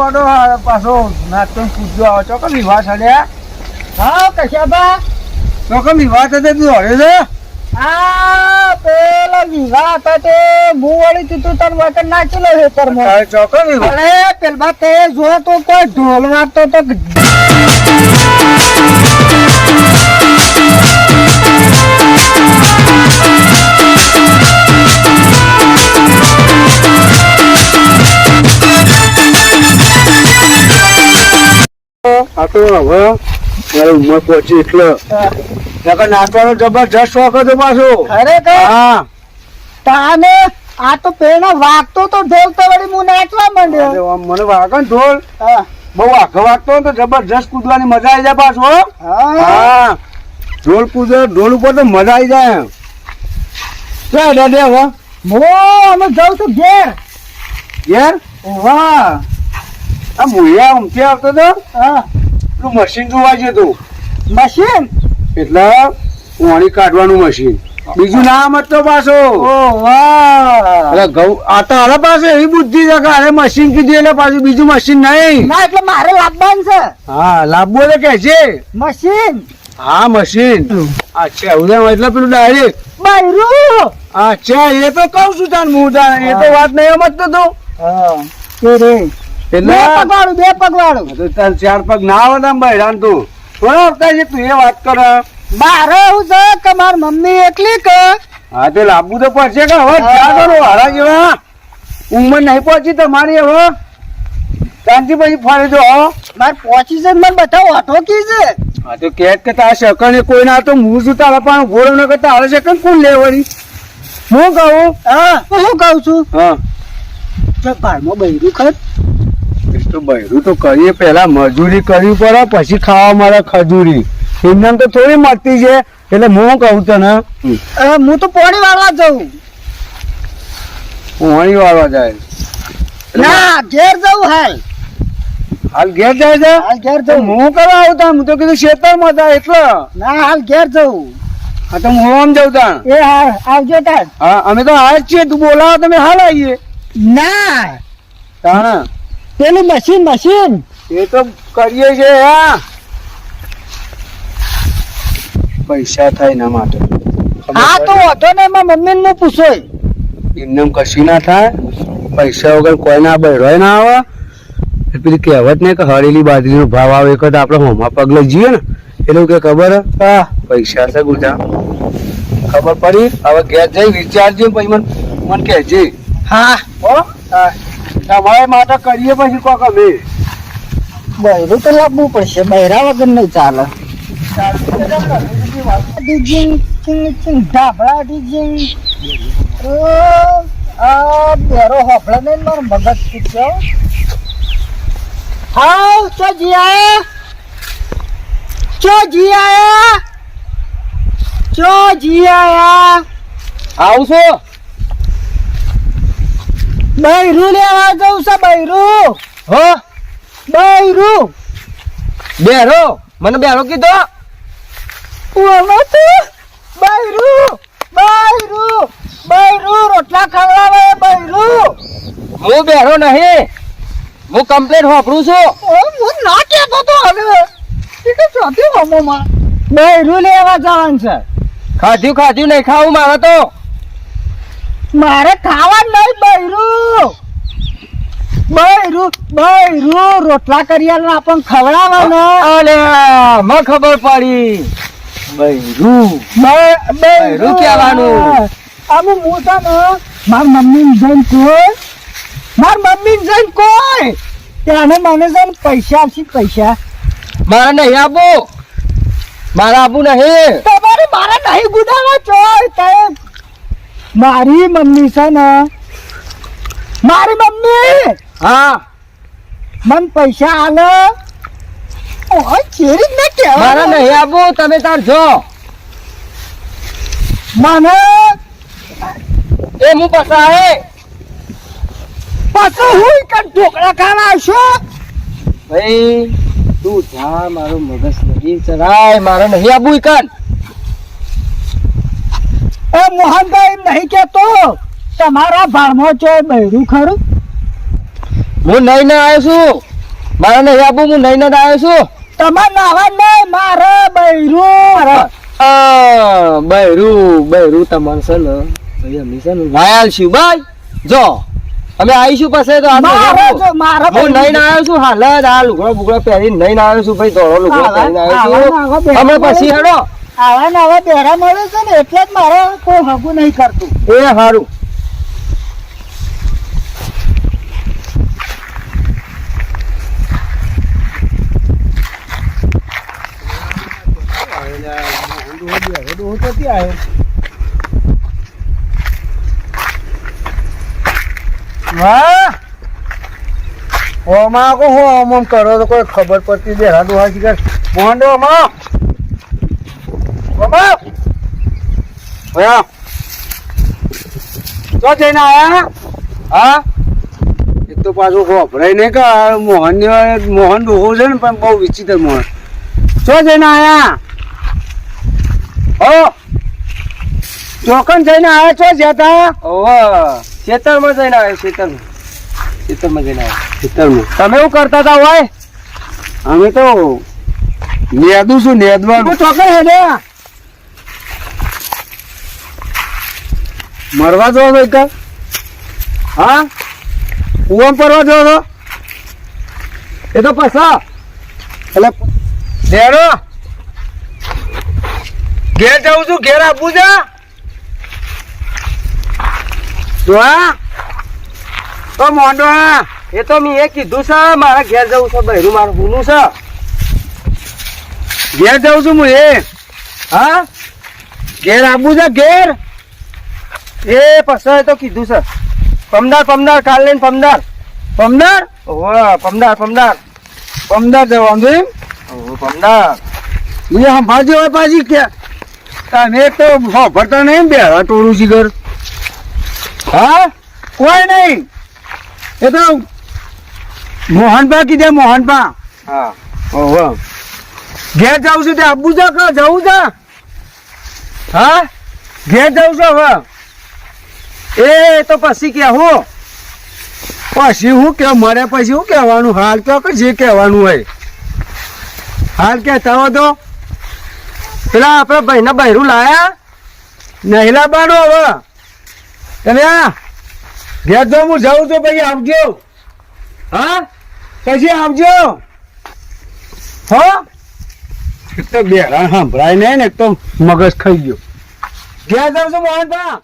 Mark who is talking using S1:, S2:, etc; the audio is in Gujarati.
S1: ઓડો પાછો નાચતો પૂછજો આવો ચોક્કસ વિવાહ છડ્યા
S2: હા કશાબા
S1: ચોક્કસ વિવાહ થતે તું હરે છે
S2: આ પેલા વિવાહ હતા તે હું વળી તું તન વખત નાચેલો ખેતરમાં
S1: ચોક્કસ વિવાહ
S2: અરે પેલા તે જો તો કોઈ ઢોલ વાગતો તો
S1: આ તો હવે મારી ઉંમર પહોંચી એટલે નાચવાનો જબરજસ્ત શોખ હતો પાછો
S2: ખરેખર
S1: હા
S2: તાને આ તો પેલા વાગતો તો ઢોલ તો વળી હું નાચવા માંડ્યો
S1: મને વાગે ને ઢોલ
S2: હા
S1: બહુ આખો વાગતો તો જબરજસ્ત કૂદવાની મજા આવી જાય પાછો
S2: હા
S1: હા ઢોલ કૂદે ઢોલ ઉપર તો મજા આવી જાય ક્યાં દાદા હવે
S2: હું અમે જાઉં છું ઘેર
S1: યાર
S2: વાહ
S1: આ મુયા ઉમથી આવતો તો
S2: હા
S1: પેલું મશીન જોવા જતું
S2: મશીન
S1: એટલે પાણી કાઢવાનું મશીન બીજું નામ હતો પાછો
S2: ઓ વાહ
S1: એટલે ઘઉં આ તો હવે પાસે એવી બુદ્ધિ છે કે અરે મશીન કીધું એટલે પાછું બીજું મશીન નહીં
S2: ના એટલે મારે લાવવાનું છે
S1: હા લાવવો તો કે છે
S2: મશીન
S1: હા મશીન અચ્છા ઉદય એટલે પેલું ડાયરેક્ટ
S2: બૈરું
S1: અચ્છા એ તો કઉ છું તાન હું તાન એ તો વાત નહીં સમજતો તું
S2: હા કે રે
S1: એટલે
S2: બે પગવાળું
S1: તો તાર ચાર પગ ના આવે ને બૈરાન તું થોડા વખત છે તું એ વાત કર
S2: મારે એવું છે કે મારી મમ્મી એકલી કે
S1: હા તે લાવવું તો પડશે કે હવે ક્યાં કરો હારા જેવા ઉંમર નહીં પહોંચી તમારી હવે શાંતિ પછી ફરી દો
S2: મારે પહોંચી છે મને બધા ઓઠો કી છે
S1: હા તો કે તારા શકન કોઈ ના તો હું શું તારા પણ ભોળો ન કરતા હારે શકન કોણ લેવાની હું કહું
S2: હા હું કહું છું
S1: હા
S2: તો ઘરમાં બૈરું ખર
S1: તો બૈરું તો કરીએ પેલા મજૂરી કરવી પડે પછી ખાવા મળે ખજૂરી એમને તો થોડી મળતી છે એટલે હું કહું તને
S2: હું તો પોણી વાળવા જઉં
S1: પોણી વાળવા જાય
S2: ના ઘેર જઉં હાલ
S1: હાલ ઘેર જાય છે
S2: હાલ ઘેર
S1: તો
S2: જઉં
S1: હું કરવા આવતા હું તો કીધું ખેતરમાં હતા એટલે
S2: ના હાલ ઘેર જઉં
S1: હા તો હું આમ જઉં તા
S2: એ હા આવજો તાર
S1: હા અમે તો હાલ જ છીએ તું બોલાવો તમે હાલ આવીએ
S2: ના
S1: તાણા
S2: પેલું મશીન
S1: એ તો કરીએ છે હા પૈસા થાય એના માટે
S2: હા તો ઓઠો ને એમાં મમ્મી ને પૂછો
S1: એમને કશું ના થાય પૈસા વગર કોઈ ના બહેરોય ના આવે પેલી કહેવત ને કે હળેલી બાજરીનો ભાવ આવે એક આપણે હોમાં પગલે જઈએ ને એટલે કે ખબર હા પૈસા છે ગુજા ખબર પડી હવે ઘેર જઈ વિચારજે પછી મને કહેજે
S2: હા
S1: હો તમારે માટે કરીએ પછી કોક અમે
S2: બૈરું તો લાવવું પડશે બૈરા વગર નહીં ચાલે ઢાબળા આ બેરો હોફળા ને મારો મગજ પૂછ્યો હા ચો જી આયા
S1: આવું છું
S2: બૈરું લેવા જવું છે બૈરું
S1: હો
S2: બૈરું
S1: બેરો મને બેરો કીધો
S2: બૈરું રોટલા ખવડાવે બૈરું
S1: હું બેરો નહીં હું કમ્પ્લેટ વાપરું છું
S2: હું ના કહેતો તો હવે બૈરું લેવા જવાનું છે
S1: ખાધ્યું નહીં ખાવું મારે તો
S2: મારે ખાવા નહીં બૈરું રોટલા કરિયાના આપણને ખવડાવવાના
S1: અલે મને ખબર પડી બૈરું બૈરું કહેવાનું
S2: આમ હું છે ને મારી મમ્મી જઈને કોઈ તેને મને છે ને પૈસા આપશે પૈસા
S1: મારે નહીં આપવું મારે આપવું નહીં
S2: તમારે મારે નહીં ગુદાવા ચોય તે મારી મમ્મી છે ને મારી મમ્મી
S1: હા
S2: મને પૈસા આલે ઓય ચેરી ને કે
S1: મારે નહીં આપવું તમે તાર જો
S2: મને
S1: એ હું પસાય
S2: પાછો હું કન ઢોકળા ખાવા આવશો
S1: ભાઈ તું જા મારું મગજ નહીં ચરાય મારે નહીં આપવું કન
S2: એ મોહનભાઈ નહીં કેતો તમારા ભાળમાં છે બૈરું ખરું
S1: હું નહીં આવ્યો છું
S3: મારે નહીં આબુ, હું નહીં જ આવ્યો છું.
S2: તમારે નાવા નહીં, મારે બૈરું.
S3: બૈરું તમારે છે ને ભાઈ અમે છે ને વાયાલ છું ભાઈ. જો અમે આવીશું પછી તો હું નહીં આવ્યો છું. હાલ જ આ લુગડો બુગડો પહેરીને નહીં આવ્યો છું ભાઈ. ધોળો લુગડો પહેરીને આવ્યો છું. અમે પછી હેડો.
S2: આવા ને આવા પહેરા મળે છે ને એટલે જ મારે કોઈ હગું નહીં કરતું.
S3: એ સારું.
S1: ઓમાં કો હું આમ કરો તો કોઈ ખબર પડતી બેરા દોહા શીખર મોહન ઓમાં ઓયા તો જઈને આયા હા એક તો પાછું ખોભરાય નહીં કે મોહન ડોહો છે ને પણ બહુ વિચિત્ર મોહન તો જઈને આયા હો ચોકન જઈને આયા છો જતા
S3: ખેતરમાં જઈને આવ્યો. ખેતરમાં જઈને આવ્યો.
S1: ખેતરમાં
S3: તમે શું કરતા હતા ભાઈ?
S1: અમે તો નેદું છું નેદવાનું
S2: ચોકડ હેડે
S1: મરવા જો એક હા કુવામ પરવા જો છો
S3: એ તો પછા
S1: એટલે ડેરો ઘેર જાઉં છું ઘેર આપવું છે તો હા તો મોંડો
S3: એ તો મેં એ કીધું છે મારા ઘેર જવું છે. બહેરું મારું હુનું છે.
S1: ઘેર જાઉં છું હું એ
S3: હા
S1: ઘેર આપવું છે ઘેર
S3: એ પછી તો કીધું છે. પમદાર કાલ લઈને પમદાર
S1: પમદાર જવાનું છે એમ
S3: પમદાર
S1: એ સંભાળજો હોય પાછી કે તમે એક તો ભરતા નહીં બે ટોળું શીખર હા કોઈ નહીં એ તો મોહનભા કીધે મોહનભા
S3: હા
S1: ઓહો ઘેર જાઉં છું તે આપવું છે કે જવું છે હા ઘેર જાઉં છું હવે
S3: એ તો પછી કે હું
S1: પછી હું કે મરે પછી શું કહેવાનું હાલ કહો કે જે કહેવાનું હોય હાલ કહેતા હો તો
S3: પેલા આપડે ભાઈના બહેરું લાયા
S1: નહીં લાવવાનું હવે તમે ઘેર જો હું જાઉં તો પછી આવજો હા પછી આવજો હો એક તો બેરા સંભળાય નહીં ને એક તો મગજ ખાઈ ગયો ઘેર જાઉં છું મોહનભા